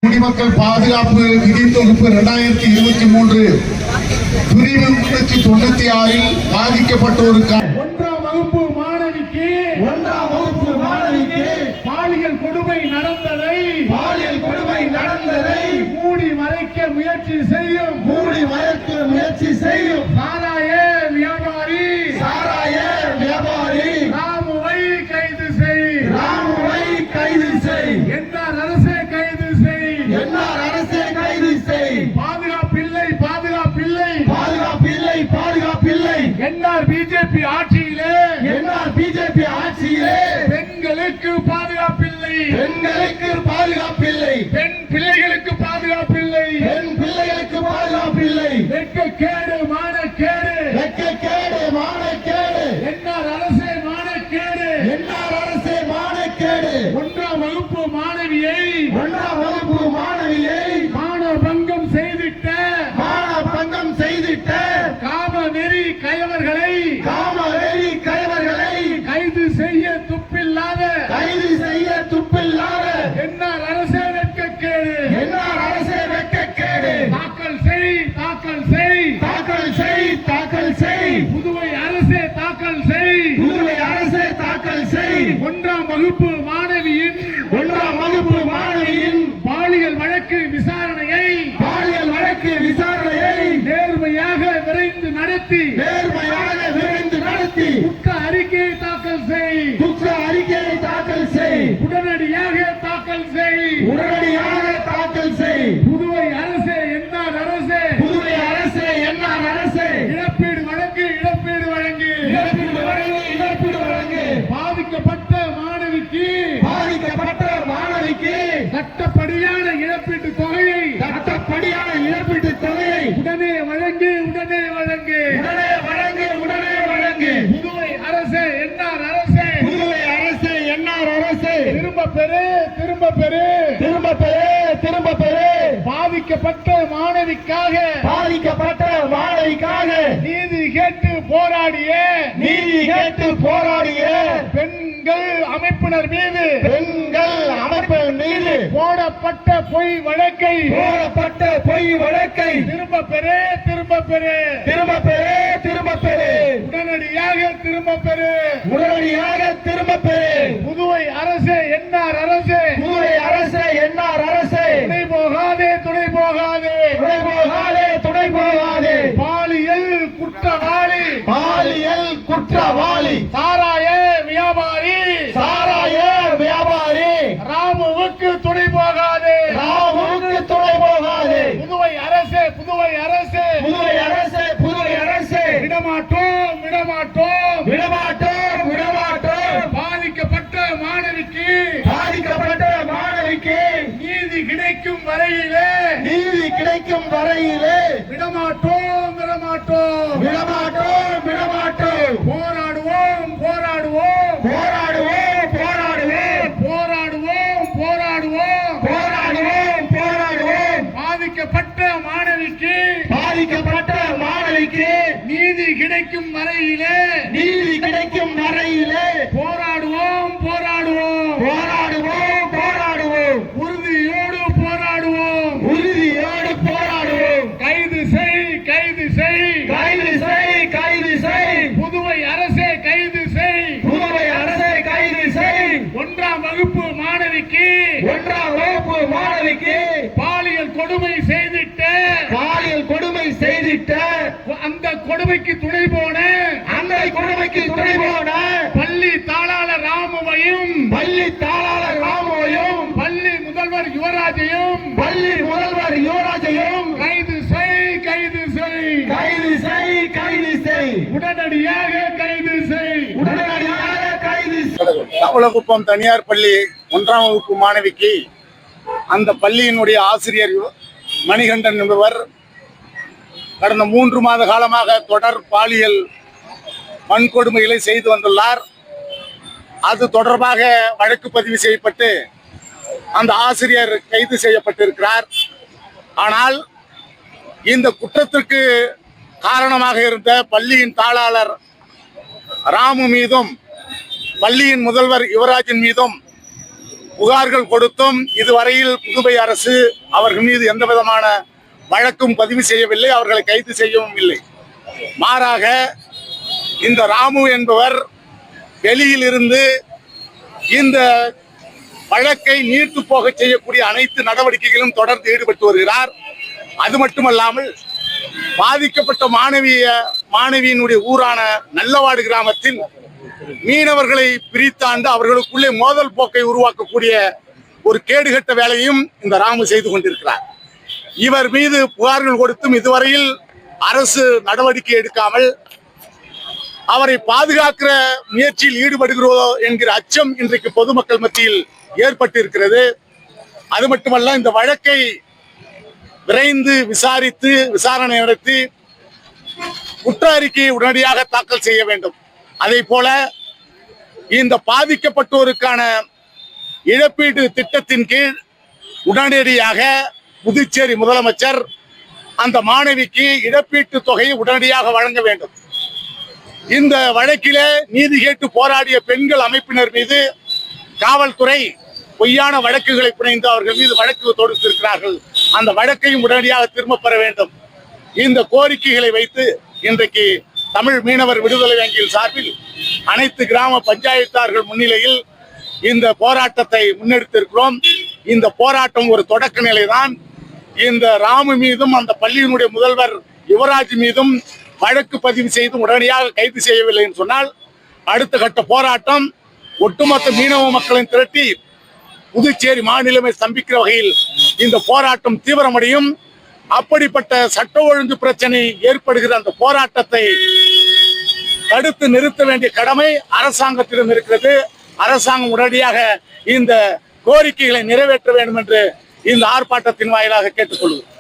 குடிமக்கள் பாதுகாப்பு நிதி தொகுப்பு 2023 பிரிவு 396 பாதிக்கப்பட்டோருக்கான 1ஆம் வகுப்பு மாணவிக்கு பாலியல் கொடுமை நடந்ததை மூடி மறைக்க முயற்சி செய்யும் சாராய வியாபாரி ராமுவை கைது செய் என்ஆர் அரசே கைது செய் பாதுகாப்பில்லை என்ஆர் பிஜேபி ஆட்சியிலே பெண்களுக்கு பாதுகாப்பில்லை பெண் பிள்ளைகளுக்கு பாதுகாப்பில்லை வெட்கக்கேடு மானக்கேடு என்ஆர் அரசே மானக்கேடு 1ஆம் வகுப்பு மாணவியை மானபங்கம் செய்திட்ட காமவெறி கயவர்களை கைது செய்ய துப்பில்லாத என்ஆர் அரசே வெட்கக்கேடு தாக்கல் செய் புதுவை அரசே தாக்கல் செய் 1ஆம் வகுப்பு மாணவியின் பாலியல் வழக்கு விசாரணையை நேர்மையாக விரைந்து நடத்தி குற்ற அறிக்கையை தாக்கல் செய் உடனடியாக தாக்கல் செய் புதுவை அரசே என்ஆர் அரசே இழப்பீடு வழங்கு பாதிக்கப்பட்ட மாணவிக்கு சட்டப்படியான இழப்பீட்டு தொகையை உடனே வழங்கு புதுவை அரசே என்ஆர் அரசே திரும்ப பெறு பாதிக்கப்பட்ட மாணவிக்காக நீதி கேட்டு போராடிய பெண்கள் அமைப்பினர் மீது போடப்பட்ட பொய் வழக்கை திரும்ப பெறு உடனடியாக திரும்ப பெறு புதுவை அரசே என்ஆர் அரசே துணை போகாதே பாலியல் குற்றவாளி சாராய வியாபாரி ராமுவுக்கு துணை போகாதே புதுவை அரசே விடமாட்டோம் பாதிக்கப்பட்ட மாணவிக்கு நீதி கிடைக்கும் வரையிலே விடமாட்டோம் போராடுவோம் பாதிக்கப்பட்ட மாணவிக்கு நீதி கிடைக்கும் வரையிலே போராடுவோம் உறுதியோடு போராடுவோம் கைது செய் புதுவை அரசே கைது செய் 1ஆம் வகுப்பு மாணவிக்கு பாலியல் கொடுமை செய்திட்ட அந்த கொடுமைக்கு துணை போன பள்ளி தாளாளர் ராமுவையும் பள்ளி முதல்வர் யுவராஜையும் கைது செய் உடனடியாக கைது செய் தவளக்குப்பம் தனியார் பள்ளி 1ஆம் வகுப்பு மாணவிக்கு அந்த பள்ளியினுடைய ஆசிரியர் மணிகண்டன் என்பவர் கடந்த 3 மாத காலமாக தொடர் பாலியல் வன்கொடுமைகளை செய்து வந்துள்ளார். அது தொடர்பாக வழக்கு பதிவு செய்யப்பட்டு அந்த ஆசிரியர் கைது செய்யப்பட்டிருக்கிறார். ஆனால் இந்த குற்றத்திற்கு காரணமாக இருந்த பள்ளியின் தாளாளர் ராமு மீதும் பள்ளியின் முதல்வர் யுவராஜின் மீதும் புகார்கள் கொடுத்தும் இதுவரையில் புதுவை அரசு அவர்கள் மீது எந்த விதமான வழக்கும் பதிவு செய்யவில்லை, அவர்களை கைது செய்யவும் இல்லை. மாறாக இந்த ராமு என்பவர் வெளியில் இருந்து இந்த வழக்கை நீர்த்து போக செய்யக்கூடிய அனைத்து நடவடிக்கைகளும் தொடர்ந்து ஈடுபட்டு வருகிறார். அது மட்டுமல்லாமல் பாதிக்கப்பட்ட மாணவியினுடைய ஊரான நல்லவாடு கிராமத்தில் மீனவர்களை பிரித்தாண்டு அவர்களுக்குள்ளே மோதல் போக்கை உருவாக்கக்கூடிய ஒரு கேடுகட்ட வேலையும் இந்த ராமு செய்து கொண்டிருக்கிறார். இவர் மீது புகார்கள் கொடுத்தும் இதுவரையில் அரசு நடவடிக்கை எடுக்காமல் அவரை பாதுகாக்கிற முயற்சியில் ஈடுபடுகிறதோ என்கிற அச்சம் இன்றைக்கு பொதுமக்கள் மத்தியில் ஏற்பட்டு இருக்கிறது. அது மட்டுமல்ல, இந்த வழக்கை விரைந்து விசாரித்து விசாரணை நடத்தி குற்ற அறிக்கையை உடனடியாக தாக்கல் செய்ய வேண்டும். அதே போல இந்த பாதிக்கப்பட்டோருக்கான இழப்பீடு திட்டத்தின் கீழ் உடனடியாக புதுச்சேரி முதலமைச்சர் அந்த மாணவிக்கு இழப்பீட்டு தொகையை உடனடியாக வழங்க வேண்டும். இந்த வழக்கிலே நீதி கேட்டு போராடிய பெண்கள் அமைப்பினர் மீது காவல்துறை பொய்யான வழக்குகளை புனைந்து அவர்கள் மீது வழக்கு தொடுத்திருக்கிறார்கள். அந்த வழக்கையும் உடனடியாக திரும்ப பெற வேண்டும். இந்த கோரிக்கைகளை வைத்து இன்றைக்கு தமிழ் மீனவர் விடுதலை வங்கியின் சார்பில் அனைத்து கிராம பஞ்சாயத்தார்கள் முன்னிலையில் இந்த போராட்டத்தை முன்னெடுத்திருக்கிறோம். இந்த போராட்டம் ஒரு தொடக்க நிலைதான். இந்த ராமு மீதும் அந்த பள்ளியினுடைய முதல்வர் யுவராஜ் மீதும் வழக்கு பதிவு செய்து உடனடியாக கைது செய்யவில்லை என்று சொன்னால் அடுத்த கட்ட போராட்டம் ஒட்டுமொத்த மீனவ மக்களின் திரட்டி புதுச்சேரி மாநிலமே ஸ்தம்பிக்கிற வகையில் இந்த போராட்டம் தீவிரமடையும். அப்படிப்பட்ட சட்ட ஒழுங்கு பிரச்சனை ஏற்படுகிற அந்த போராட்டத்தை தடுத்து நிறுத்த வேண்டிய கடமை அரசாங்கத்திடம் இருக்கிறது. அரசாங்கம் உடனடியாக இந்த கோரிக்கைகளை நிறைவேற்ற வேண்டும் என்று இந்த ஆர்ப்பாட்டத்தின் வாயிலாக கேட்டுக்கொள்கிறேன்.